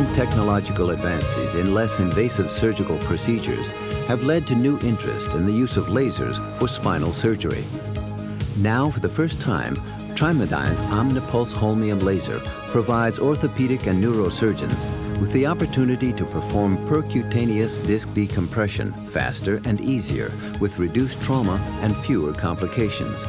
Recent technological advances in less invasive surgical procedures have led to new interest in the use of lasers for spinal surgery. Now, for the first time, Trimedyne's OmniPulse holmium laser provides orthopedic and neurosurgeons with the opportunity to perform percutaneous disc decompression faster and easier with reduced trauma and fewer complications.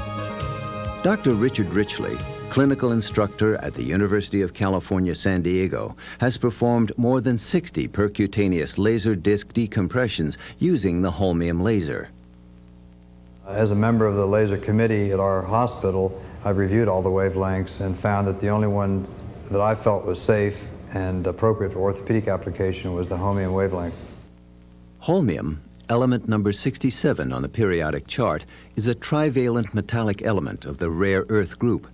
Dr. Richard Richley, clinical instructor at the University of California, San Diego, has performed more than 60 percutaneous laser disc decompressions using the holmium laser. As a member of the laser committee at our hospital, I've reviewed all the wavelengths and found that the only one that I felt was safe and appropriate for orthopedic application was the holmium wavelength. Holmium, element number 67 on the periodic chart, is a trivalent metallic element of the rare earth group.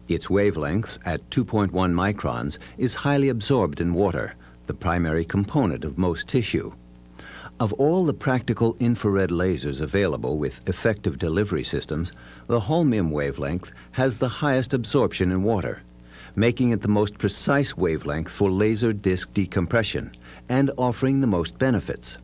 Its wavelength, at 2.1 microns, is highly absorbed in water, the primary component of most tissue. Of all the practical infrared lasers available with effective delivery systems, the holmium wavelength has the highest absorption in water, making it the most precise wavelength for laser disc decompression and offering the most benefits.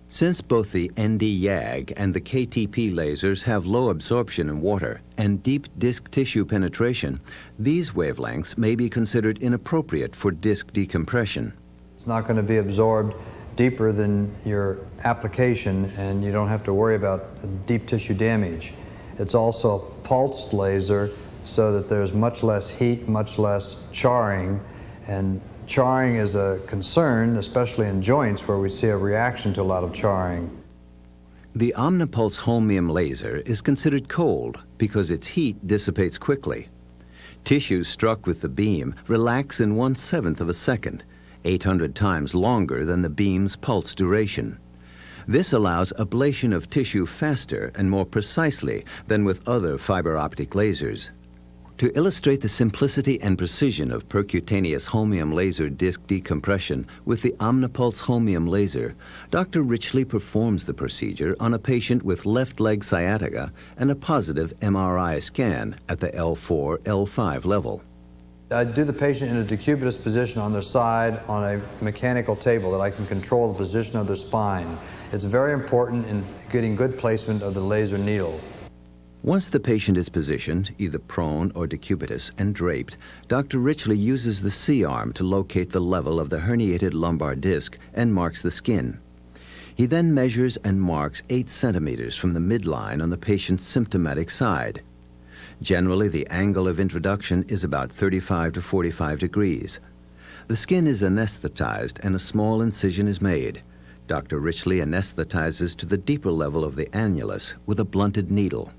Since both the ND-YAG and the KTP lasers have low absorption in water and deep disc tissue penetration, these wavelengths may be considered inappropriate for disc decompression. It's not going to be absorbed deeper than your application, and you don't have to worry about deep tissue damage. It's also a pulsed laser so that there's much less heat, much less charring, and charring is a concern, especially in joints where we see a reaction to a lot of charring. The OmniPulse holmium laser is considered cold because its heat dissipates quickly. Tissues struck with the beam relax in 1/7 of a second, 800 times longer than the beam's pulse duration. This allows ablation of tissue faster and more precisely than with other fiber optic lasers. To illustrate the simplicity and precision of percutaneous holmium laser disc decompression with the OmniPulse holmium laser, Dr. Richley performs the procedure on a patient with left leg sciatica and a positive MRI scan at the L4, L5 level. I do the patient in a decubitus position on their side on a mechanical table that I can control the position of their spine. It's very important in getting good placement of the laser needle. Once the patient is positioned, either prone or decubitus, and draped, Dr. Richley uses the C-arm to locate the level of the herniated lumbar disc and marks the skin. He then measures and marks 8 centimeters from the midline on the patient's symptomatic side. Generally, the angle of introduction is about 35 to 45 degrees. The skin is anesthetized and a small incision is made. Dr. Richley anesthetizes to the deeper level of the annulus with a blunted needle.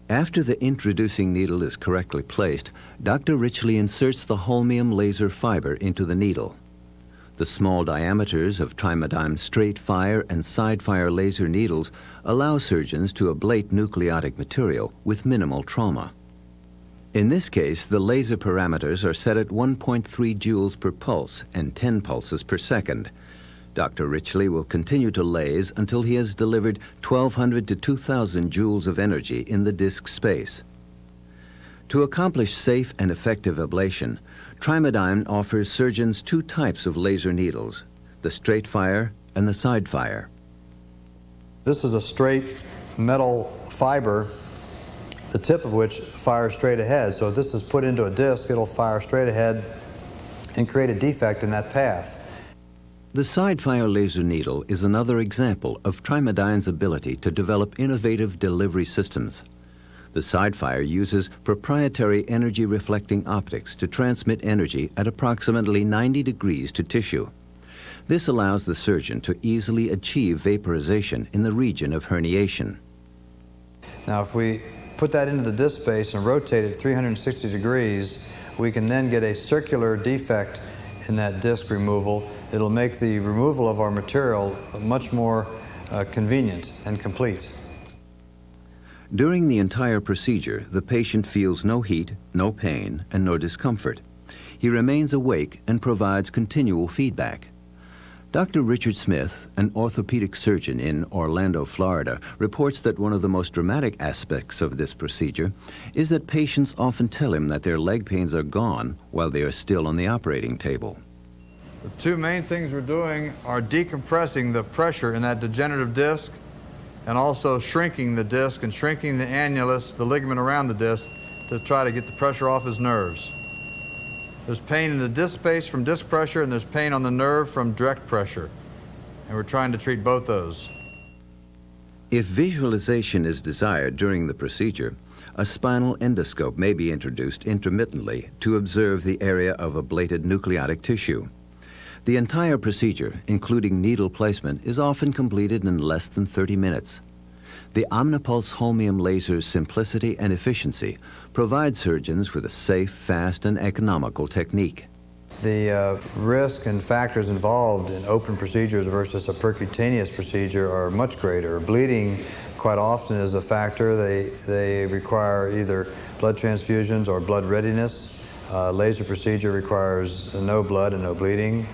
After the introducing needle is correctly placed, Dr. Richley inserts the holmium laser fiber into the needle. The small diameters of Trimedyne straight fire and side fire laser needles allow surgeons to ablate nucleotic material with minimal trauma. In this case, the laser parameters are set at 1.3 joules per pulse and 10 pulses per second. Dr. Richley will continue to lase until he has delivered 1,200 to 2,000 joules of energy in the disc space. To accomplish safe and effective ablation, Trimedyne offers surgeons 2 types of laser needles, the straight fire and the side fire. This is a straight metal fiber, the tip of which fires straight ahead. So if this is put into a disc, it'll fire straight ahead and create a defect in that path. The side fire laser needle is another example of Trimedyne's ability to develop innovative delivery systems. The side fire uses proprietary energy reflecting optics to transmit energy at approximately 90 degrees to tissue. This allows the surgeon to easily achieve vaporization in the region of herniation. Now, if we put that into the disc space and rotate it 360 degrees, we can then get a circular defect in that disc removal. It'll make the removal of our material much more convenient and complete. During the entire procedure, the patient feels no heat, no pain, and no discomfort. He remains awake and provides continual feedback. Dr. Richard Smith, an orthopedic surgeon in Orlando, Florida, reports that one of the most dramatic aspects of this procedure is that patients often tell him that their leg pains are gone while they are still on the operating table. The two main things we're doing are decompressing the pressure in that degenerative disc and also shrinking the disc and shrinking the annulus, the ligament around the disc, to try to get the pressure off his nerves. There's pain in the disc space from disc pressure, and there's pain on the nerve from direct pressure. And we're trying to treat both those. If visualization is desired during the procedure, a spinal endoscope may be introduced intermittently to observe the area of ablated nucleotic tissue. The entire procedure, including needle placement, is often completed in less than 30 minutes. The OmniPulse holmium laser's simplicity and efficiency provide surgeons with a safe, fast, and economical technique. The risk and factors involved in open procedures versus a percutaneous procedure are much greater. Bleeding quite often is a factor. They require either blood transfusions or blood readiness. Laser procedure requires no blood and no bleeding.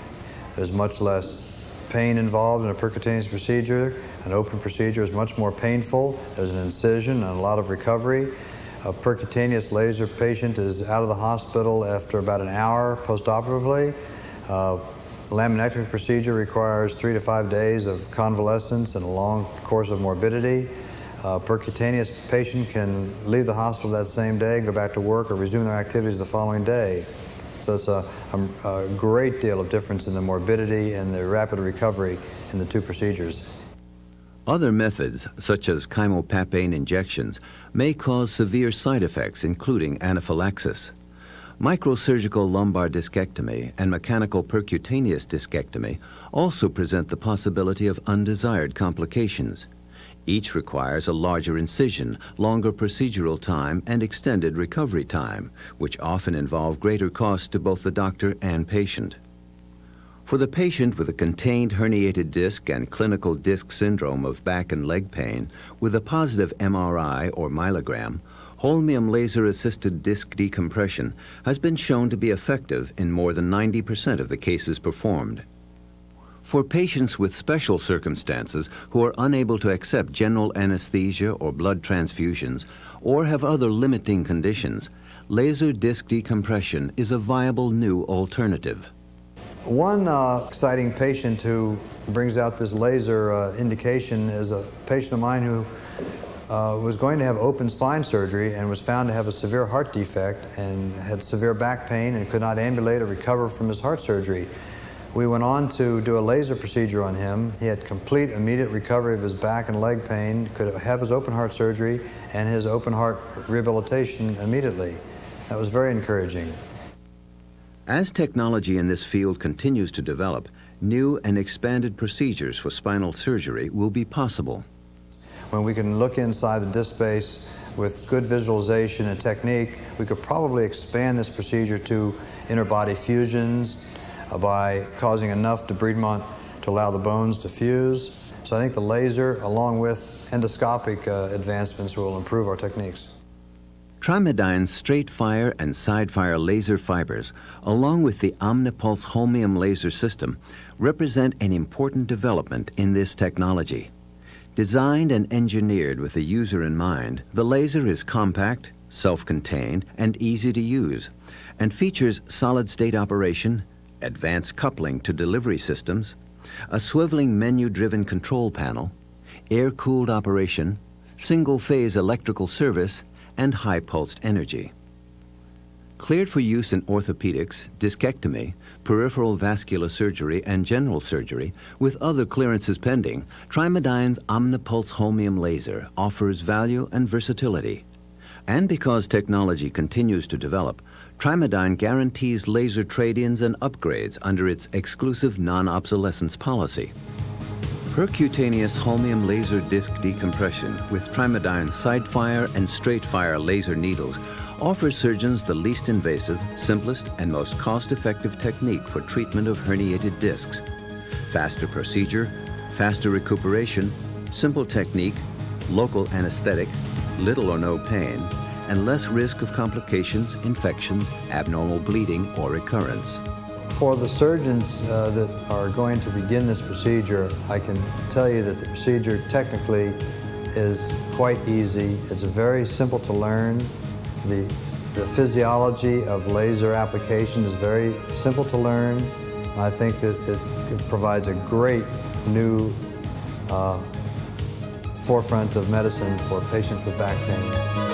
There's much less pain involved in a percutaneous procedure. An open procedure is much more painful. There's an incision and a lot of recovery. A percutaneous laser patient is out of the hospital after about an hour postoperatively. Laminectomy procedure requires 3 to 5 days of convalescence and a long course of morbidity. A percutaneous patient can leave the hospital that same day, go back to work, or resume their activities the following day. So it's a great deal of difference in the morbidity and the rapid recovery in the two procedures. Other methods, such as chymopapane injections, may cause severe side effects, including anaphylaxis. Microsurgical lumbar discectomy and mechanical percutaneous discectomy also present the possibility of undesired complications. Each requires a larger incision, longer procedural time, and extended recovery time, which often involve greater costs to both the doctor and patient. For the patient with a contained herniated disc and clinical disc syndrome of back and leg pain with a positive MRI or myelogram, holmium laser-assisted disc decompression has been shown to be effective in more than 90% of the cases performed. For patients with special circumstances who are unable to accept general anesthesia or blood transfusions or have other limiting conditions, laser disc decompression is a viable new alternative. One exciting patient who brings out this laser indication is a patient of mine who was going to have open spine surgery and was found to have a severe heart defect and had severe back pain and could not ambulate or recover from his heart surgery. We went on to do a laser procedure on him. He had complete immediate recovery of his back and leg pain, could have his open heart surgery and his open heart rehabilitation immediately. That was very encouraging. As technology in this field continues to develop, new and expanded procedures for spinal surgery will be possible. When we can look inside the disc space with good visualization and technique, we could probably expand this procedure to inner body fusions by causing enough debridement to allow the bones to fuse. So I think the laser, along with endoscopic advancements, will improve our techniques. Trimedyne's straight fire and side fire laser fibers, along with the OmniPulse holmium laser system, represent an important development in this technology. Designed and engineered with the user in mind, the laser is compact, self-contained, and easy to use, and features solid-state operation, advanced coupling to delivery systems, a swiveling menu-driven control panel, air-cooled operation, single-phase electrical service, and high-pulsed energy. Cleared for use in orthopedics, discectomy, peripheral vascular surgery, and general surgery, with other clearances pending, Trimedyne's OmniPulse holmium laser offers value and versatility. And because technology continues to develop, Trimedyne guarantees laser trade-ins and upgrades under its exclusive non-obsolescence policy. Percutaneous holmium laser disc decompression with Trimedyne's side-fire and straight-fire laser needles offers surgeons the least invasive, simplest, and most cost-effective technique for treatment of herniated discs. Faster procedure, faster recuperation, simple technique, local anesthetic, little or no pain, and less risk of complications, infections, abnormal bleeding, or recurrence. For the surgeons that are going to begin this procedure, I can tell you that the procedure technically is quite easy. It's very simple to learn. The physiology of laser application is very simple to learn. I think that it provides a great new forefront of medicine for patients with back pain.